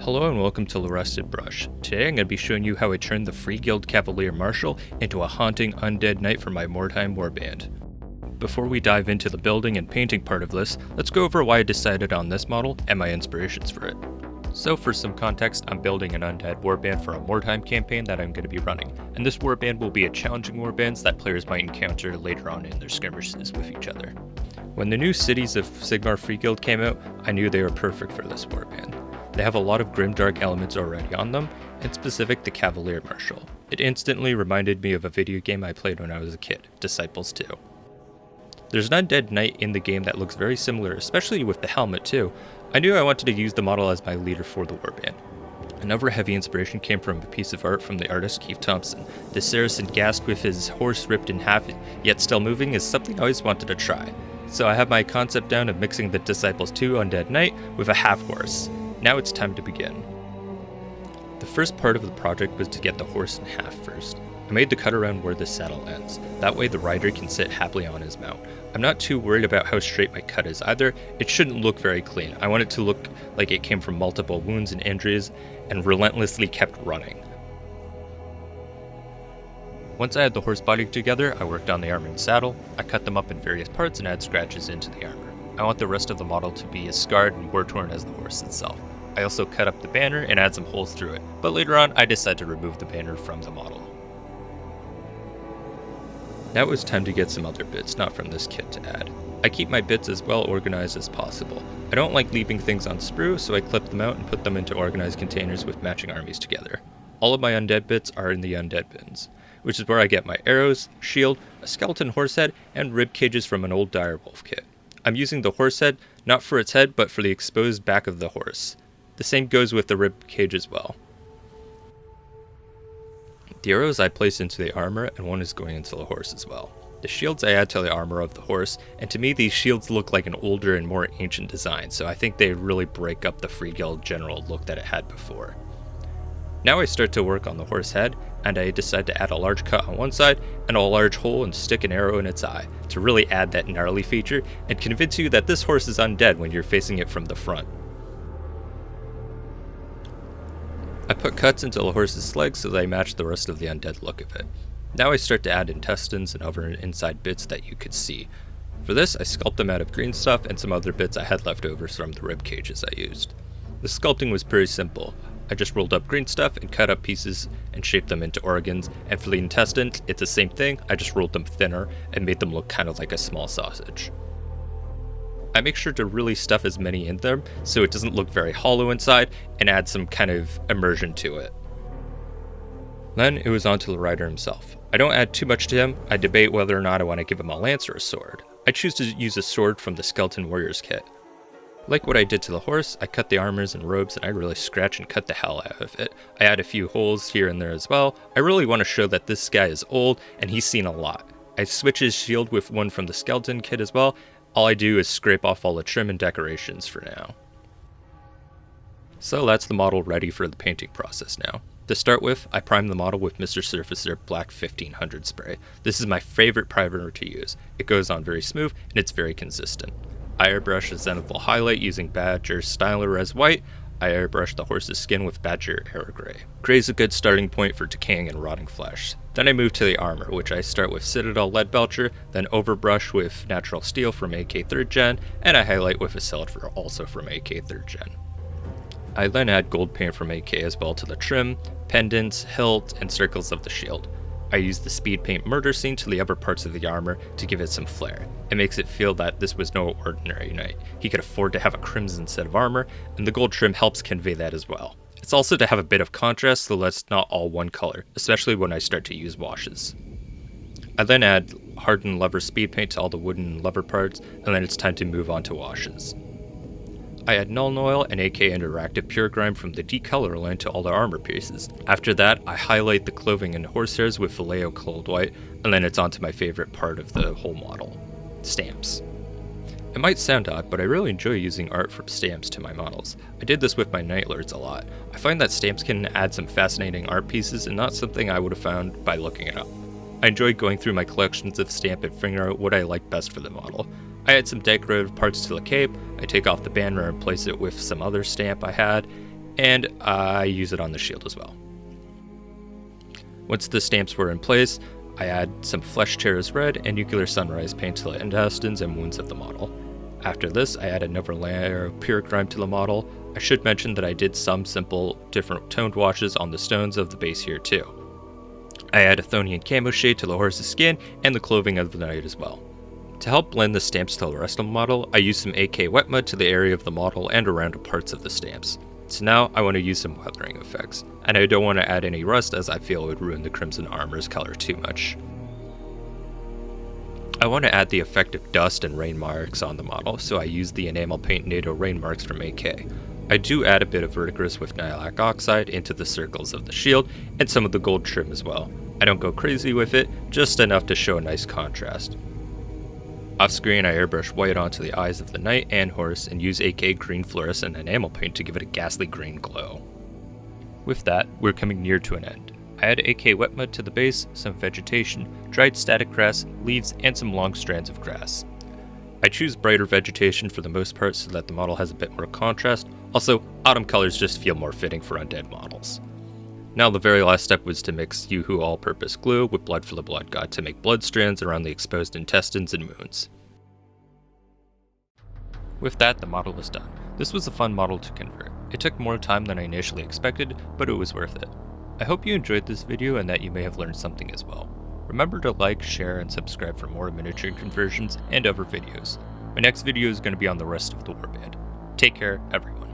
Hello and welcome to The Rusted Brush. Today I'm going to be showing you how I turned the Freeguild Cavalier Marshal into a haunting undead knight for my wartime warband. Before we dive into the building and painting part of this, let's go over why I decided on this model and my inspirations for it. So for some context, I'm building an undead warband for a wartime campaign that I'm going to be running, and this warband will be a challenging warband that players might encounter later on in their skirmishes with each other. When the new Cities of Sigmar Freeguild came out, I knew they were perfect for this warband. They have a lot of grimdark elements already on them, and specific to Cavalier Marshal. It instantly reminded me of a video game I played when I was a kid, Disciples 2. There's an undead knight in the game that looks very similar, especially with the helmet too. I knew I wanted to use the model as my leader for the warband. Another heavy inspiration came from a piece of art from the artist Keith Thompson. The Saracen gasped with his horse ripped in half, yet still moving, is something I always wanted to try. So I have my concept down of mixing the Disciples 2 undead knight with a half horse. Now it's time to begin. The first part of the project was to get the horse in half first. I made the cut around where the saddle ends. That way the rider can sit happily on his mount. I'm not too worried about how straight my cut is either. It shouldn't look very clean. I want it to look like it came from multiple wounds and injuries and relentlessly kept running. Once I had the horse body together, I worked on the armor and saddle. I cut them up in various parts and add scratches into the armor. I want the rest of the model to be as scarred and war-torn as the horse itself. I also cut up the banner and add some holes through it, but later on I decided to remove the banner from the model. Now it was time to get some other bits not from this kit to add. I keep my bits as well organized as possible. I don't like leaving things on sprue, so I clip them out and put them into organized containers with matching armies together. All of my undead bits are in the undead bins, which is where I get my arrows, shield, a skeleton horse head, and rib cages from an old direwolf kit. I'm using the horse head, not for its head, but for the exposed back of the horse. The same goes with the rib cage as well. The arrows I place into the armor, and one is going into the horse as well. The shields I add to the armor of the horse, and to me these shields look like an older and more ancient design, so I think they really break up the Freeguild general look that it had before. Now I start to work on the horse head, and I decide to add a large cut on one side and a large hole and stick an arrow in its eye to really add that gnarly feature and convince you that this horse is undead when you're facing it from the front. I put cuts into the horse's legs so they match the rest of the undead look of it. Now I start to add intestines and other inside bits that you could see. For this, I sculpt them out of green stuff and some other bits I had left over from the rib cages I used. The sculpting was pretty simple. I just rolled up green stuff and cut up pieces and shaped them into organs, and for the intestines, it's the same thing, I just rolled them thinner and made them look kind of like a small sausage. I make sure to really stuff as many in them so it doesn't look very hollow inside and add some kind of immersion to it. Then it was on to the rider himself. I don't add too much to him. I debate whether or not I want to give him a lance or a sword. I choose to use a sword from the Skeleton Warriors kit. Like what I did to the horse, I cut the armors and robes and I really scratch and cut the hell out of it. I add a few holes here and there as well. I really want to show that this guy is old and he's seen a lot. I switch his shield with one from the skeleton kit as well. All I do is scrape off all the trim and decorations for now. So that's the model ready for the painting process now. To start with, I prime the model with Mr. Surfacer Black 1500 spray. This is my favorite primer to use. It goes on very smooth and it's very consistent. I airbrush a zenithal highlight using Badger Styler as white. I airbrush the horse's skin with Badger Air Gray. Gray is a good starting point for decaying and rotting flesh. Then I move to the armor, which I start with Citadel Lead Belcher, then overbrush with Natural Steel from AK 3rd Gen, and I highlight with a Silver also from AK 3rd Gen. I then add gold paint from AK as well to the trim, pendants, hilt, and circles of the shield. I use the speed paint murder scene to the upper parts of the armor to give it some flair. It makes it feel that this was no ordinary knight. He could afford to have a crimson set of armor, and the gold trim helps convey that as well. It's also to have a bit of contrast so that's not all one color, especially when I start to use washes. I then add hardened lever speed paint to all the wooden lever parts, and then it's time to move on to washes. I add Nuln Oil and AK Interactive Pure Grime from the Decolor line to all the armor pieces. After that, I highlight the clothing and horsehairs with Vallejo Cold White, and then it's on to my favorite part of the whole model, stamps. It might sound odd, but I really enjoy using art from stamps to my models. I did this with my Night Lords a lot. I find that stamps can add some fascinating art pieces and not something I would have found by looking it up. I enjoy going through my collections of stamp and figuring out what I like best for the model. I add some decorative parts to the cape, I take off the banner and place it with some other stamp I had, and I use it on the shield as well. Once the stamps were in place, I add some Flesh Tearers Red and Nuclear Sunrise paint to the intestines and wounds of the model. After this, I add another layer of pure grime to the model. I should mention that I did some simple different toned washes on the stones of the base here too. I add a Athonian camo shade to the horse's skin and the clothing of the knight as well. To help blend the stamps to the rest of the model, I use some AK wet mud to the area of the model and around parts of the stamps. So now I want to use some weathering effects, and I don't want to add any rust as I feel it would ruin the crimson armor's color too much. I want to add the effect of dust and rain marks on the model, so I use the enamel paint NATO rain marks from AK. I do add a bit of verdigris with Nihilak Oxide into the circles of the shield and some of the gold trim as well. I don't go crazy with it, just enough to show a nice contrast. Off screen, I airbrush white onto the eyes of the knight and horse and use AK green fluorescent enamel paint to give it a ghastly green glow. With that, we're coming near to an end. I add AK wet mud to the base, some vegetation, dried static grass, leaves, and some long strands of grass. I choose brighter vegetation for the most part so that the model has a bit more contrast. Also, autumn colors just feel more fitting for undead models. Now the very last step was to mix Yoo-Hoo all-purpose glue with blood for the blood god to make blood strands around the exposed intestines and wounds. With that, the model was done. This was a fun model to convert. It took more time than I initially expected, but it was worth it. I hope you enjoyed this video and that you may have learned something as well. Remember to like, share, and subscribe for more miniature conversions and other videos. My next video is going to be on the rest of the warband. Take care, everyone.